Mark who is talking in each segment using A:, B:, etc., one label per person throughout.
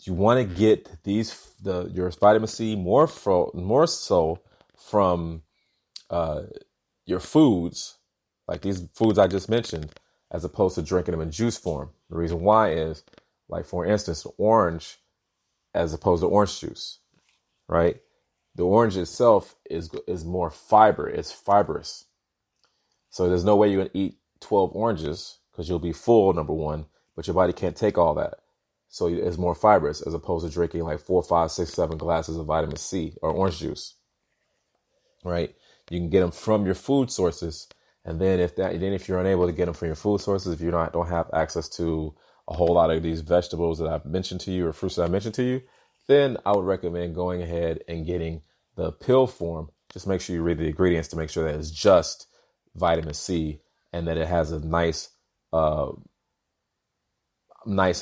A: You want to get your vitamin C more so from your foods, like these foods I just mentioned, as opposed to drinking them in juice form. The reason why is, like, for instance, orange as opposed to orange juice, right? The orange itself is more fiber. It's fibrous. So there's no way you're going to eat 12 oranges because you'll be full, number one, but your body can't take all that. So it's more fibrous as opposed to drinking like 4, 5, 6, 7 glasses of vitamin C or orange juice, right? You can get them from your food sources. And then if you're unable to get them from your food sources, if you don't have access to a whole lot of these vegetables that I've mentioned to you or fruits that I mentioned to you, then I would recommend going ahead and getting the pill form. Just make sure you read the ingredients to make sure that it's just vitamin C and that it has a nice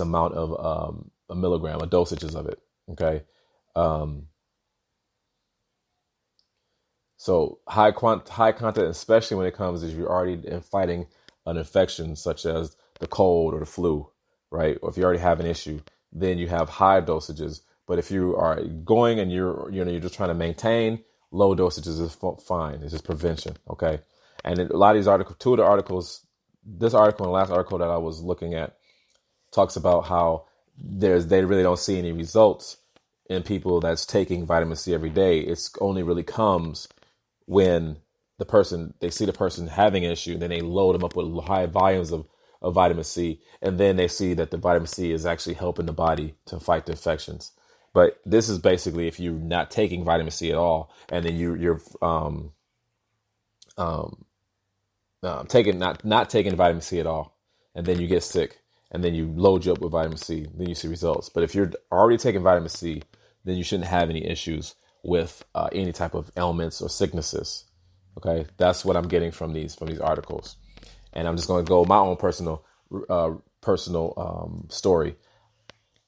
A: amount of a milligram, dosages of it. Okay. So high content, especially when it comes if you're already fighting an infection such as the cold or the flu, right? Or if you already have an issue, then you have high dosages. But if you are going and you're just trying to maintain, low dosages is fine. It's just prevention. Okay. And a lot of these articles, two of the articles, this article and the last article that I was looking at talks about how they really don't see any results in people that's taking vitamin C every day. It's only really comes when they see the person having an issue, and then they load them up with high volumes of vitamin C, and then they see that the vitamin C is actually helping the body to fight the infections. But this is basically if you're not taking vitamin C at all, and then you're not taking vitamin C at all, and then you get sick, and then you load you up with vitamin C, then you see results. But if you're already taking vitamin C, then you shouldn't have any issues with any type of ailments or sicknesses. Okay, that's what I'm getting from these articles, and I'm just going to go my own personal story.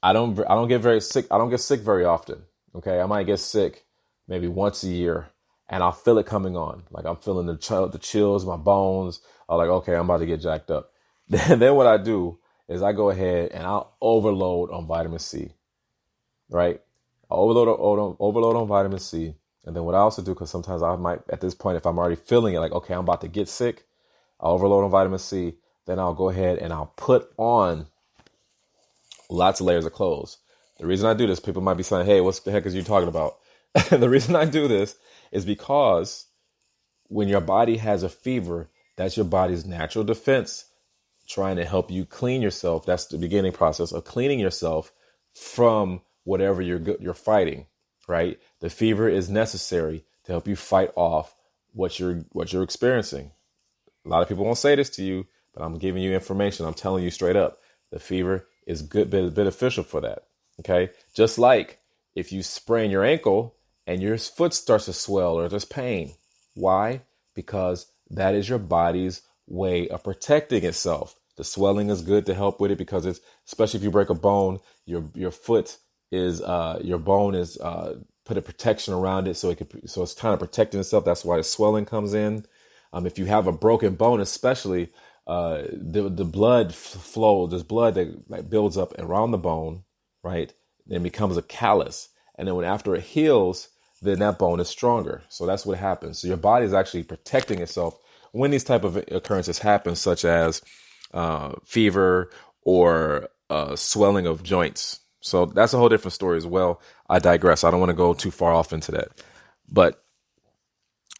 A: I don't get very sick. I don't get sick very often. Okay, I might get sick maybe once a year, and I'll feel it coming on. Like I'm feeling the chills, my bones are like, okay, I'm about to get jacked up. Then what I do is I go ahead and I'll overload on vitamin C, right? I overload on vitamin C. And then what I also do, because sometimes I might, at this point, if I'm already feeling it, like, okay, I'm about to get sick, I'll overload on vitamin C. Then I'll go ahead and I'll put on lots of layers of clothes. The reason I do this, people might be saying, hey, what the heck is you talking about? The reason I do this is because when your body has a fever, that's your body's natural defense trying to help you clean yourself. That's the beginning process of cleaning yourself from whatever you're fighting, right? The fever is necessary to help you fight off what you're experiencing. A lot of people won't say this to you, but I'm giving you information. I'm telling you straight up. The fever is beneficial for that. Okay. Just like if you sprain your ankle and your foot starts to swell or there's pain. Why? Because that is your body's way of protecting itself. The swelling is good to help with it because it's, especially if you break a bone, your foot is, your bone is, put a protection around it so it's kind of protecting itself. That's why the swelling comes in. If you have a broken bone, especially, the blood flow, there's blood that like builds up around the bone, right? Then becomes a callus. And then after it heals, then that bone is stronger. So that's what happens. So your body is actually protecting itself when these type of occurrences happen, such as fever or swelling of joints. So that's a whole different story as well. I digress. I don't want to go too far off into that. But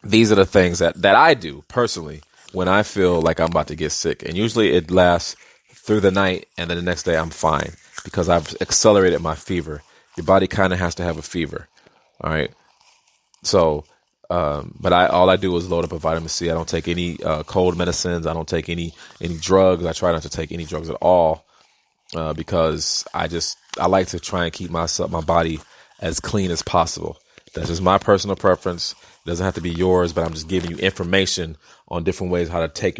A: these are the things that I do personally when I feel like I'm about to get sick. And usually it lasts through the night and then the next day I'm fine because I've accelerated my fever. Your body kind of has to have a fever. All right. So, but all I do is load up a vitamin C. I don't take any cold medicines. I don't take any drugs. I try not to take any drugs at all because I like to try and keep my body as clean as possible. That's just my personal preference. It doesn't have to be yours, but I'm just giving you information on different ways how to take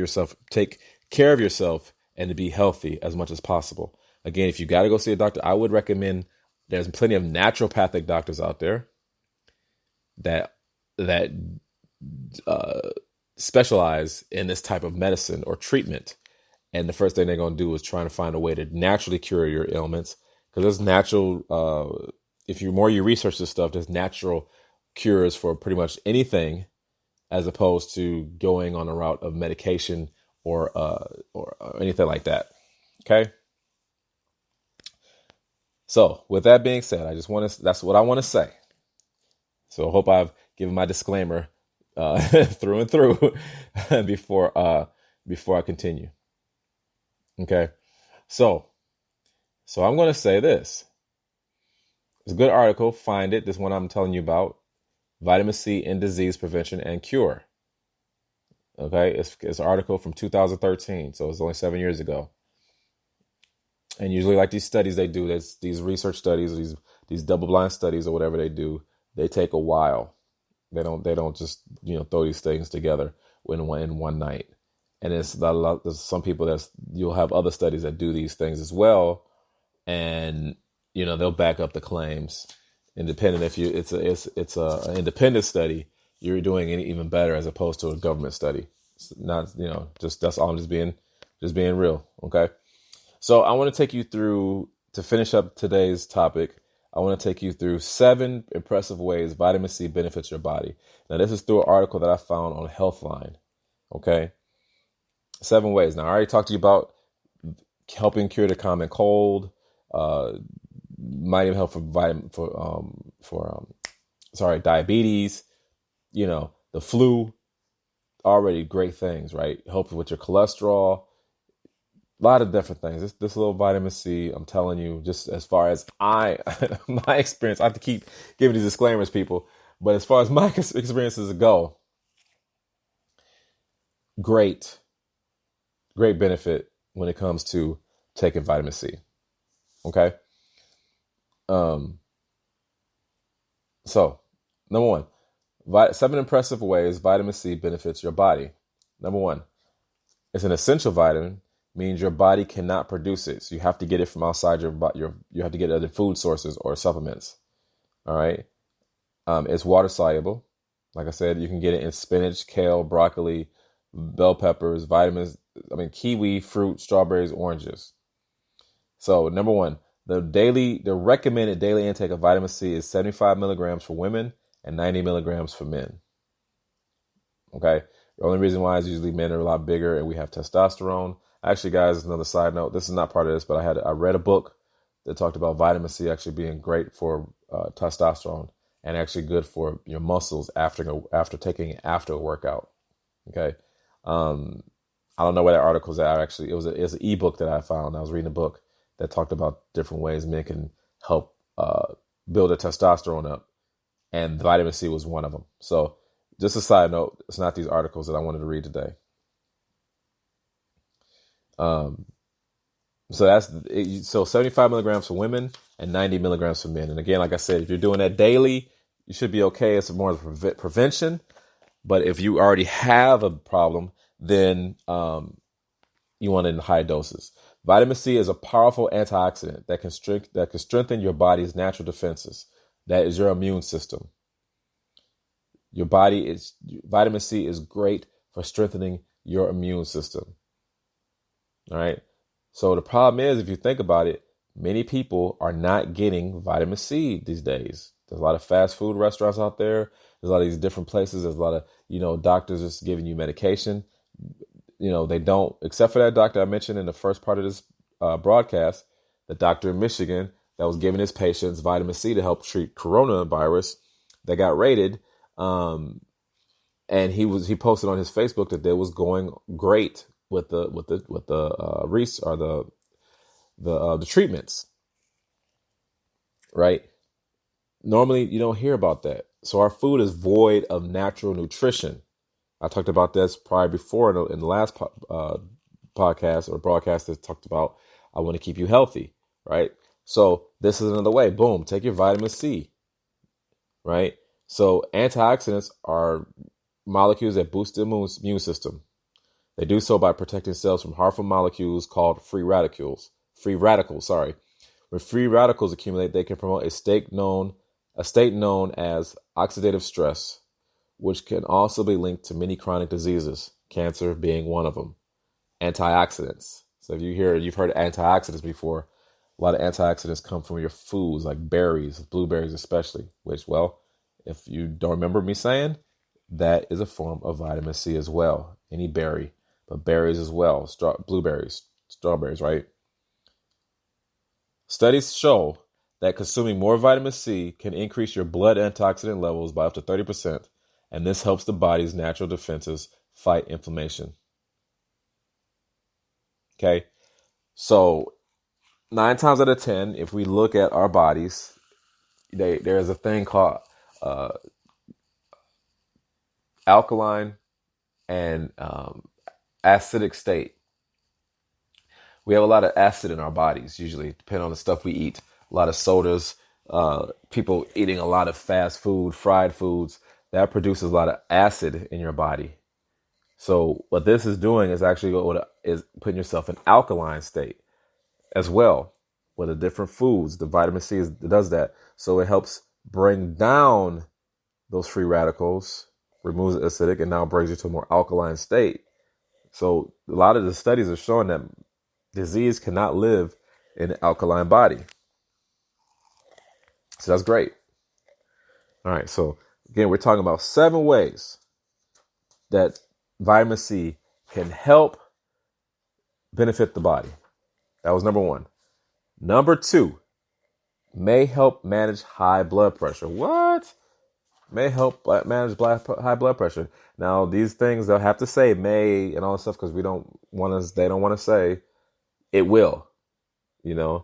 A: care of yourself and to be healthy as much as possible. Again, if you got to go see a doctor, I would recommend there's plenty of naturopathic doctors out there that specialize in this type of medicine or treatment. And the first thing they're going to do is trying to find a way to naturally cure your ailments, because there's natural. If you more you research this stuff, there's natural cures for pretty much anything, as opposed to going on a route of medication or anything like that. Okay. So with that being said, I just want to. That's what I want to say. So I hope I've given my disclaimer through and through before I continue. Okay. So I'm going to say this. It's a good article. Find it. This one I'm telling you about. Vitamin C in disease prevention and cure. Okay. It's an article from 2013. So it's only 7 years ago. And usually like these studies they do, these research studies, these double-blind studies or whatever they do, they take a while. They don't just, throw these things together in one night. And there's some people you'll have other studies that do these things as well. And, they'll back up the claims. Independent, if it's an independent study, you're doing it even better as opposed to a government study. It's not, that's all. I'm just being real. Okay. So I want to take you through, to finish up today's topic, I want to take you through 7 impressive ways vitamin C benefits your body. Now, this is through an article that I found on Healthline. Okay. 7 ways. Now, I already talked to you about helping cure the common cold, might even help for diabetes, the flu, already great things, right? Help with your cholesterol. A lot of different things. This little vitamin C, I'm telling you, just as far as my experience, I have to keep giving these disclaimers, people. But as far as my experiences go, great benefit when it comes to taking vitamin C. Okay. So number 1, 7 impressive ways vitamin C benefits your body. Number 1, it's an essential vitamin. Means your body cannot produce it. So you have to get it from outside your you have to get other food sources or supplements. All right. It's water soluble. Like I said, you can get it in spinach, kale, broccoli, bell peppers, vitamins. Kiwi, fruit, strawberries, oranges. So number 1, the recommended daily intake of vitamin C is 75 milligrams for women and 90 milligrams for men. Okay. The only reason why is usually men are a lot bigger and we have testosterone. Actually, guys, another side note, this is not part of this, but I read a book that talked about vitamin C actually being great for testosterone and actually good for your muscles after taking it after a workout. Okay. I don't know where that article is at. Actually, it was an ebook that I found. I was reading a book that talked about different ways men can help build their testosterone up. And vitamin C was one of them. So just a side note, it's not these articles that I wanted to read today. So 75 milligrams for women and 90 milligrams for men. And again, like I said, if you're doing that daily, you should be okay. It's more of a prevention. But if you already have a problem, then you want it in high doses. Vitamin C is a powerful antioxidant that can strengthen your body's natural defenses. That is your immune system. Vitamin C is great for strengthening your immune system. All right. So the problem is, if you think about it, many people are not getting vitamin C these days. There's a lot of fast food restaurants out there. There's a lot of these different places. There's a lot of, doctors just giving you medication. They don't, except for that doctor I mentioned in the first part of this broadcast, the doctor in Michigan that was giving his patients vitamin C to help treat coronavirus that got raided. And he posted on his Facebook that they was going great with the treatments, right? Normally you don't hear about that. So our food is void of natural nutrition. I talked about this prior before in the last podcast or broadcast that talked about I want to keep you healthy, right? So this is another way. Boom, take your vitamin C, right? So antioxidants are molecules that boost the immune system. They do so by protecting cells from harmful molecules called free radicals. When free radicals accumulate, they can promote a state known as oxidative stress, which can also be linked to many chronic diseases, cancer being one of them. Antioxidants. So if you've heard antioxidants before, A lot of antioxidants come from your foods, like berries, blueberries especially, which, well, if you don't remember me saying, that is a form of vitamin C as well. Any berry, but berries as well, blueberries, strawberries, right? Studies show that consuming more vitamin C can increase your blood antioxidant levels by up to 30%, and this helps the body's natural defenses fight inflammation. Okay, so 9 times out of 10, if we look at our bodies, there's a thing called alkaline and acidic state. We have a lot of acid in our bodies, usually, depending on the stuff we eat. A lot of sodas, people eating a lot of fast food, fried foods, that produces a lot of acid in your body. So what this is doing is actually is putting yourself in alkaline state as well with the different foods. The vitamin C does that. So it helps bring down those free radicals, removes the acidic, and now brings you to a more alkaline state. So a lot of the studies are showing that disease cannot live in an alkaline body. So that's great. All right. So again, we're talking about 7 ways that vitamin C can help benefit the body. That was number 1. Number 2, may help manage high blood pressure. What? May help manage high blood pressure. Now, these things they'll have to say may and all this stuff because they don't want to say it will, because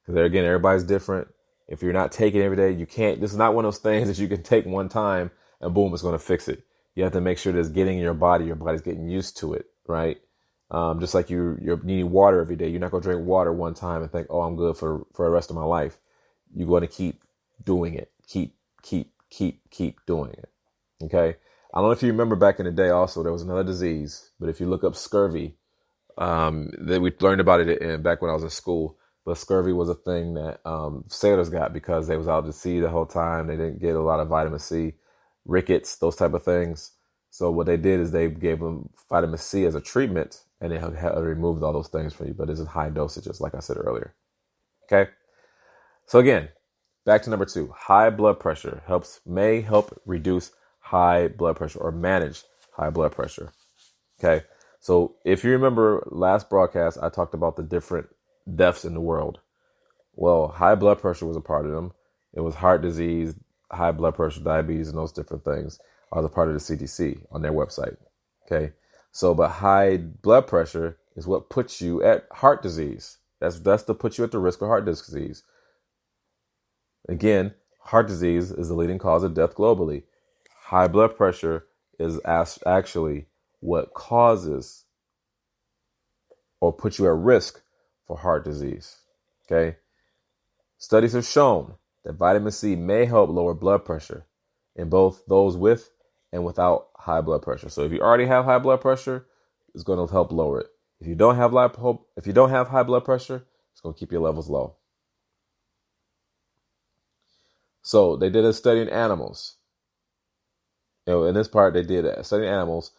A: again, everybody's different. If you're not taking it every day, you can't. This is not one of those things that you can take one time and boom, it's going to fix it. You have to make sure that it's getting in your body. Your body's getting used to it, right? Just like you're needing water every day. You're not going to drink water one time and think, oh, I'm good for the rest of my life. You're going to keep doing it. Keep doing it. Okay. I don't know if you remember back in the day also, there was another disease, but if you look up scurvy, that we learned about it back when I was in school, but scurvy was a thing that sailors got because they was out to sea the whole time. They didn't get a lot of vitamin C, rickets, those type of things. So what they did is they gave them vitamin C as a treatment, and it removed all those things for you, but it's in high dosages, like I said earlier. Okay. So again, back to number 2, high blood pressure may help reduce high blood pressure or manage high blood pressure. Okay. So if you remember last broadcast, I talked about the different deaths in the world. Well, high blood pressure was a part of them. It was heart disease, high blood pressure, diabetes, and those different things are the part of the CDC on their website. Okay. So, but high blood pressure is what puts you at heart disease. That's to put you at the risk of heart disease. Again, heart disease is the leading cause of death globally. High blood pressure is actually what causes or puts you at risk for heart disease. Okay. Studies have shown that vitamin C may help lower blood pressure in both those with and without high blood pressure. So if you already have high blood pressure, it's going to help lower it. If you don't have high blood pressure, it's going to keep your levels low. So they did a study in animals. In this part, they did a study in animals.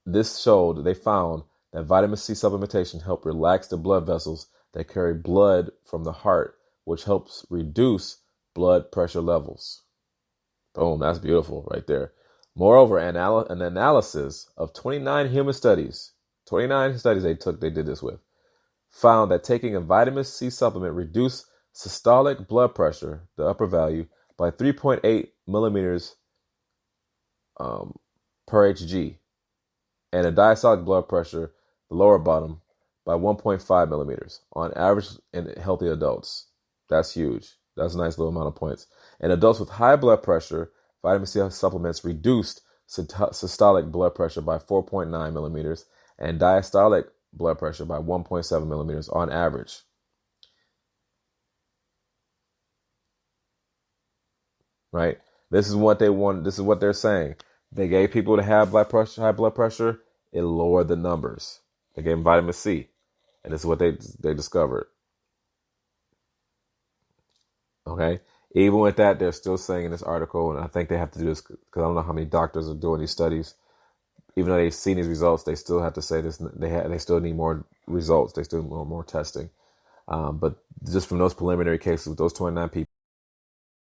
A: This showed, they found that vitamin C supplementation helped relax the blood vessels that carry blood from the heart, which helps reduce blood pressure levels. Boom, that's beautiful right there. Moreover, an analysis of 29 human studies, 29 studies they did this with, found that taking a vitamin C supplement reduced systolic blood pressure, the upper value, by 3.8 millimeters per Hg, and a diastolic blood pressure, the lower bottom, by 1.5 millimeters on average in healthy adults. That's huge. That's a nice little amount of points. In adults with high blood pressure, vitamin C supplements reduced systolic blood pressure by 4.9 millimeters and diastolic blood pressure by 1.7 millimeters on average. Right? This is what they want. This is what they're saying. They gave people to have high blood pressure. It lowered the numbers. They gave them vitamin C, and this is what they discovered. Okay. Even with that, they're still saying in this article, and I think they have to do this because I don't know how many doctors are doing these studies. Even though they've seen these results, they still have to say this. They still need more results. They still need more testing. But just from those preliminary cases with those 29 people.